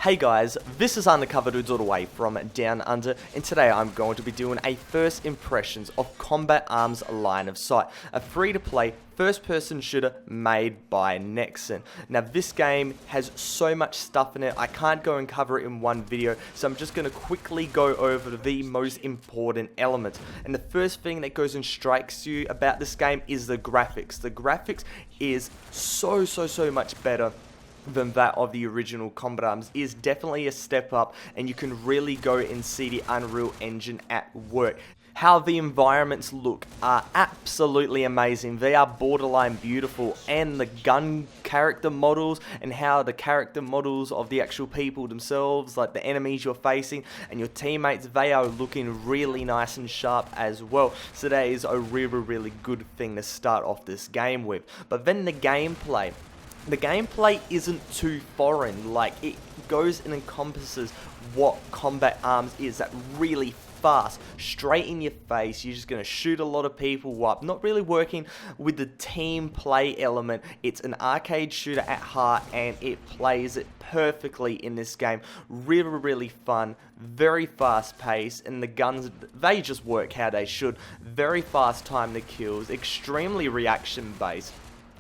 Hey guys, this is undercoverdudes all the way from Down Under, and today I'm going to be doing a first impressions of Combat Arms Line of Sight, a free-to-play first-person shooter made by Nexon. Now this game has so much stuff in it, I can't go and cover it in one video, so I'm just going to quickly go over the most important elements. And the first thing that goes and strikes you about this game is the graphics. The graphics is so much better than that of the original Combat Arms. Is definitely a step up, and you can really go and see the Unreal Engine at work. How the environments look are absolutely amazing. They are borderline beautiful, and the gun character models and how the character models of the actual people themselves, like the enemies you're facing and your teammates, they are looking really nice and sharp as well. So that is a really good thing to start off this game with. But then the gameplay. The gameplay isn't too foreign, like it goes and encompasses what Combat Arms is, that really fast, straight in your face, you're just going to shoot a lot of people up, not really working with the team play element. It's an arcade shooter at heart, and it plays it perfectly in this game. Really fun, very fast paced, and the guns, they just work how they should. Very fast time to kills, extremely reaction based.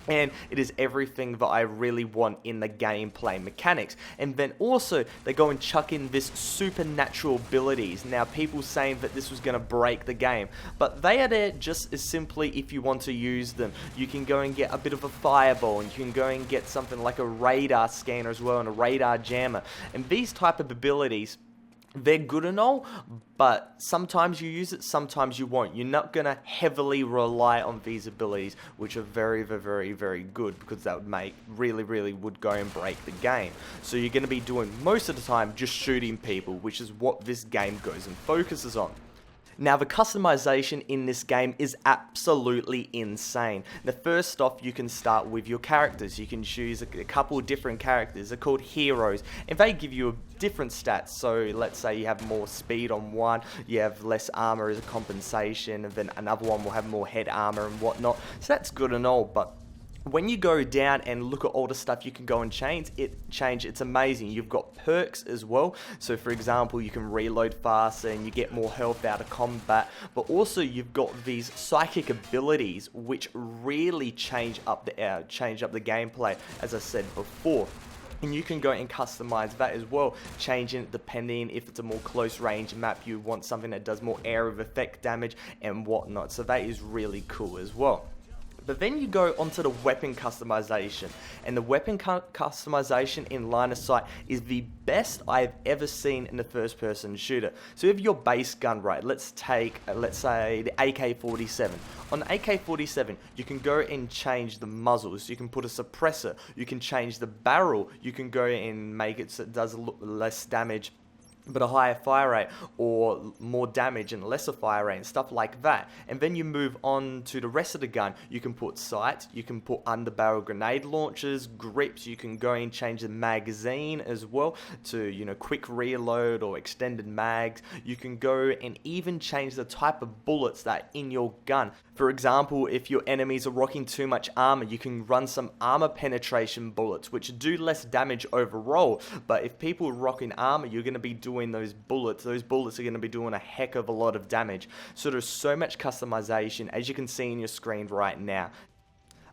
And it is everything that I really want in the gameplay mechanics. And then also, they go and chuck in this supernatural abilities. Now, people saying that this was going to break the game, but they are there just as simply if you want to use them. You can go and get a bit of a fireball, and you can go and get something like a radar scanner as well, and a radar jammer. And these type of abilities, they're good and all, but sometimes you use it, sometimes you won't. You're not going to heavily rely on these abilities, which are very good, because that would make, really would go and break the game. So you're going to be doing most of the time just shooting people, which is what this game goes and focuses on. Now, the customization in this game is absolutely insane. Now, first off, you can start with your characters. You can choose a couple of different characters. They're called heroes, and they give you different stats. So let's say you have more speed on one, you have less armor as a compensation, and then another one will have more head armor and whatnot. So that's good and all, but when you go down and look at all the stuff you can go and change, it's amazing. You've got perks as well. So for example, you can reload faster and you get more health out of combat. But also you've got these psychic abilities which really change up the gameplay, as I said before. And you can go and customize that as well, changing it depending if it's a more close range map, you want something that does more area of effect damage and whatnot. So that is really cool as well. But then you go onto the weapon customization, and the weapon customization in Line of Sight is the best I've ever seen in a first-person shooter. So if your base gun, right, let's say the AK-47. On the AK-47, you can go and change the muzzles, you can put a suppressor, you can change the barrel, you can go and make it so it does less damage but a higher fire rate, or more damage and lesser fire rate and stuff like that. And then you move on to the rest of the gun. You can put sights, you can put underbarrel grenade launchers, grips, you can go and change the magazine as well to, you know, quick reload or extended mags. You can go and even change the type of bullets that are in your gun. For example, if your enemies are rocking too much armor, you can run some armor penetration bullets, which do less damage overall. But if people are rocking armor, you're going to be doing those bullets are going to be doing a heck of a lot of damage. So there's so much customization, as you can see in your screen right now.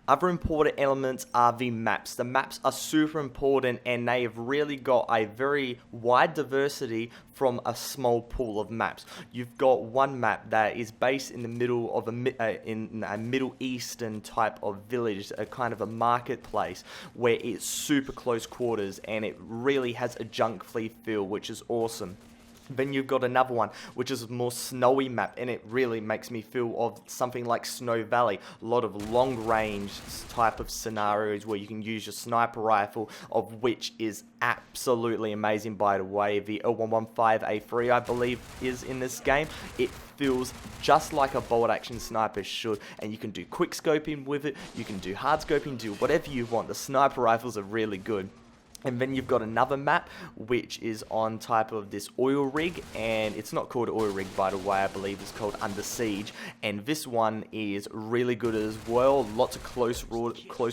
Other important elements are the maps. The maps are super important, and they have really got a very wide diversity from a small pool of maps. You've got one map that is based in the middle of in a Middle Eastern type of village, a kind of a marketplace, where it's super close quarters and it really has a junk flea feel, which is awesome. Then you've got another one, which is a more snowy map, and it really makes me feel of something like Snow Valley. A lot of long-range type of scenarios where you can use your sniper rifle, of which is absolutely amazing, by the way. The L115A3, I believe, is in this game. It feels just like a bolt-action sniper should, and you can do quick scoping with it, you can do hard scoping, do whatever you want. The sniper rifles are really good. And then you've got another map, which is on type of this oil rig, and it's not called oil rig, by the way, I believe it's called Under Siege, and this one is really good as well. Lots of close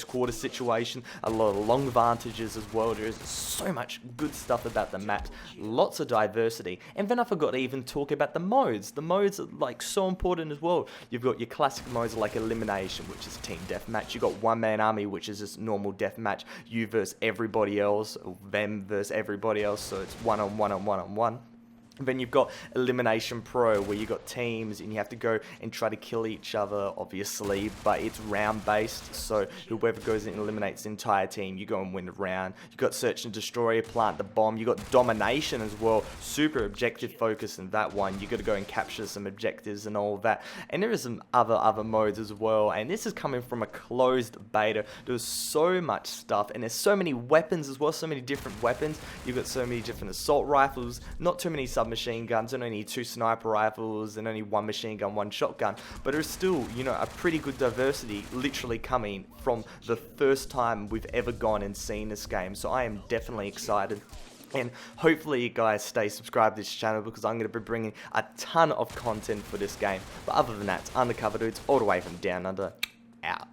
quarter situation, a lot of long vantages as well. There is so much good stuff about the maps, lots of diversity. And then I forgot to even talk about the modes. The modes are like so important as well. You've got your classic modes like Elimination, which is team deathmatch. You've got One Man Army, which is just normal deathmatch, you versus everybody else, them versus everybody else, so it's one on one. Then you've got Elimination Pro, where you've got teams and you have to go and try to kill each other, obviously, but it's round based, so whoever goes and eliminates the entire team, you go and win the round. You've got Search and Destroy, Plant the Bomb. You've got Domination as well, super objective focus in that one. You've got to go and capture some objectives and all of that. And there is some other modes as well, and this is coming from a closed beta. There's so much stuff, and there's so many weapons as well, so many different weapons. You've got so many different assault rifles, not too many submachine guns, and only 2 sniper rifles, and only 1 machine gun, 1 shotgun, but there's still, you know, a pretty good diversity literally coming from the first time we've ever gone and seen this game. So I am definitely excited. And hopefully you guys stay subscribed to this channel, because I'm going to be bringing a ton of content for this game. But other than that, it's Undercover Dudes all the way from down under, out.